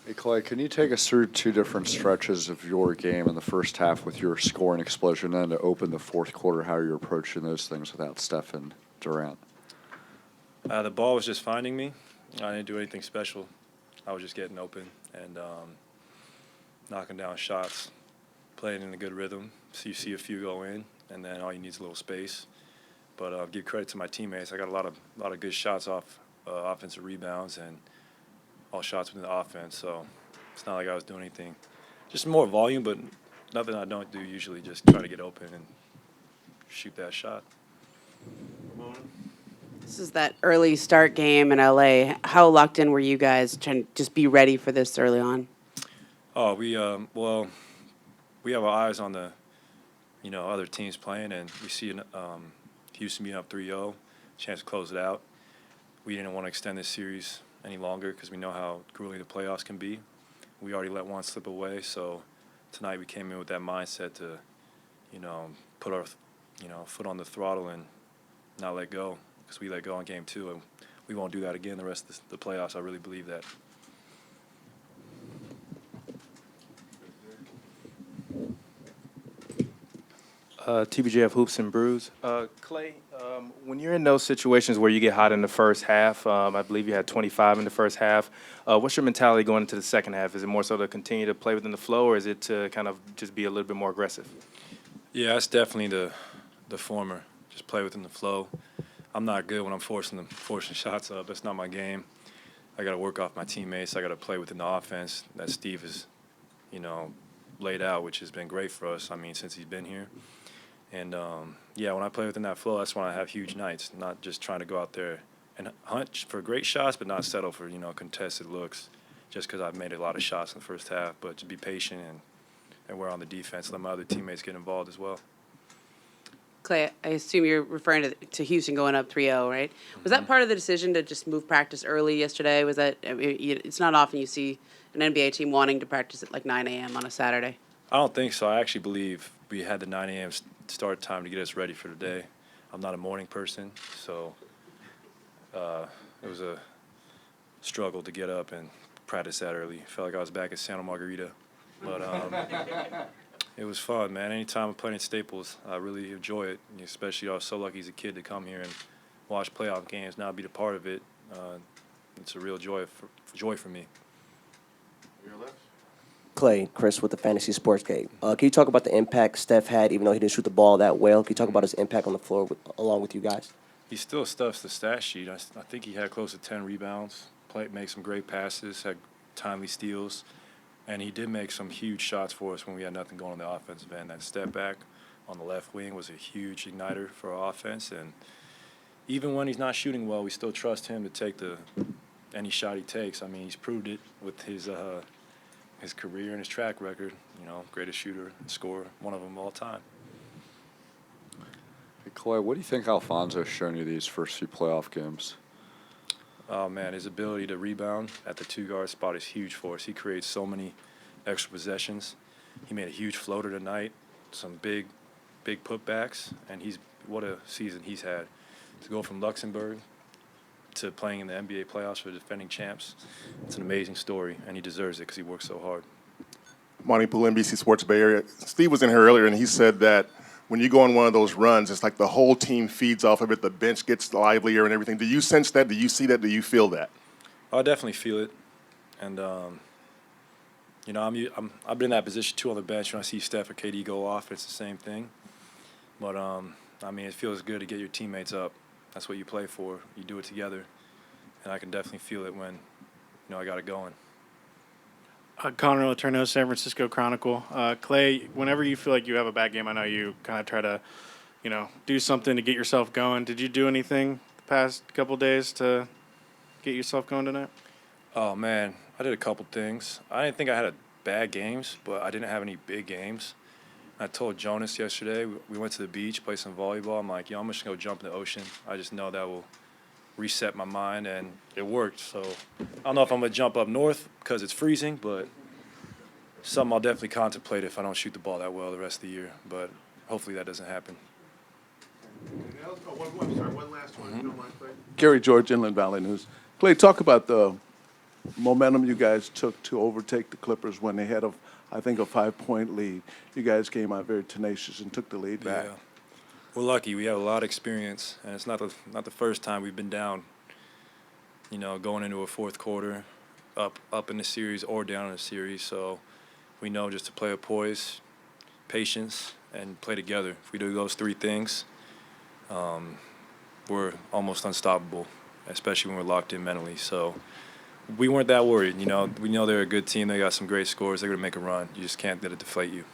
Hey, Clay, can you take us through two different stretches of your game in the first half with your scoring explosion and to open the fourth quarter, how you're approaching those things without Steph and Durant? The ball was just finding me. I didn't do anything special. I was just getting open and knocking down shots, playing in a good rhythm. So you see a few go in, and then all you need is a little space. But give credit to my teammates. I got a lot of good shots off offensive rebounds and all shots within the offense. So it's not like I was doing anything. Just more volume, but nothing I don't do usually. Just try to get open and shoot that shot. This is that early start game in LA. How locked in were you guys trying to just be ready for this early on? Oh, we have our eyes on the, other teams playing, and we see Houston being up 3-0, chance to close it out. We didn't want to extend this series any longer because we know how grueling the playoffs can be. We already let one slip away, so tonight we came in with that mindset to, put our, foot on the throttle and not let go, because we let go in game two, and we won't do that again the rest of the playoffs. I really believe that. TBJF Hoops and Brews. Clay, when you're in those situations where you get hot in the first half, I believe you had 25 in the first half. What's your mentality going into the second half? Is it more so to continue to play within the flow, or is it to kind of just be a little bit more aggressive? Yeah, it's definitely the former. Just play within the flow. I'm not good when I'm forcing shots up. That's not my game. I got to work off my teammates. I got to play within the offense that Steve has, laid out, which has been great for us. I mean, since he's been here. And, when I play within that flow, that's when I have huge nights, not just trying to go out there and hunt for great shots, but not settle for, contested looks just because I've made a lot of shots in the first half. But to be patient and we're on the defense, let my other teammates get involved as well. Clay, I assume you're referring to Houston going up 3-0, right? Was that part of the decision to just move practice early yesterday? Was that it's not often you see an NBA team wanting to practice at like 9 a.m. on a Saturday? I don't think so. I actually believe we had the 9 a.m. start time to get us ready for the day. I'm not a morning person, so it was a struggle to get up and practice that early. Felt like I was back at Santa Margarita. But it was fun, man. Anytime I'm playing at Staples, I really enjoy it, especially I was so lucky as a kid to come here and watch playoff games, now be a part of it. It's a real joy for me. Your left. Clay, Chris with the Fantasy Sports Gate. Can you talk about the impact Steph had, even though he didn't shoot the ball that well? Can you talk about his impact on the floor along with you guys? He still stuffs the stat sheet. I think he had close to 10 rebounds, made some great passes, had timely steals, and he did make some huge shots for us when we had nothing going on the offensive end. That step back on the left wing was a huge igniter for our offense, and even when he's not shooting well, we still trust him to take any shot he takes. I mean, he's proved it with his career and his track record, greatest shooter and scorer, one of them of all time. Hey, Clay, what do you think Alfonzo's shown you these first few playoff games? Oh, man, his ability to rebound at the two-guard spot is huge for us. He creates so many extra possessions. He made a huge floater tonight, some big putbacks, and what a season he's had. To go from Luxembourg to playing in the NBA playoffs for the defending champs, it's an amazing story, and he deserves it because he works so hard. Monty Poole, NBC Sports Bay Area. Steve was in here earlier, and he said that when you go on one of those runs, it's like the whole team feeds off of it. The bench gets livelier and everything. Do you sense that? Do you see that? Do you feel that? I definitely feel it, and I've been in that position too on the bench. When I see Steph or KD go off, it's the same thing. But it feels good to get your teammates up. That's what you play for. You do it together, and I can definitely feel it when I got it going. Connor Letourneau, San Francisco Chronicle. Clay, whenever you feel like you have a bad game, I know you kind of try to, do something to get yourself going. Did you do anything the past couple days to get yourself going tonight? Oh, man, I did a couple things. I didn't think I had bad games, but I didn't have any big games. I told Jonas yesterday, we went to the beach, played some volleyball. I'm like, I'm just going to go jump in the ocean. I just know that will reset my mind, and it worked. So I don't know if I'm going to jump up north because it's freezing, but something I'll definitely contemplate if I don't shoot the ball that well the rest of the year. But hopefully that doesn't happen. One last one. If you don't mind, Clay. Gary George, Inland Valley News. Clay, talk about the momentum you guys took to overtake the Clippers when they had, I think, a 5-point lead. You guys came out very tenacious and took the lead back. Yeah. We're lucky. We have a lot of experience, and it's not the first time we've been down. You know, going into a fourth quarter, up in the series or down in the series. So we know just to play with poise, patience, and play together. If we do those three things, we're almost unstoppable, especially when we're locked in mentally. So we weren't that worried. You know, we know they're a good team. They got some great scores. They're going to make a run. You just can't let it deflate you.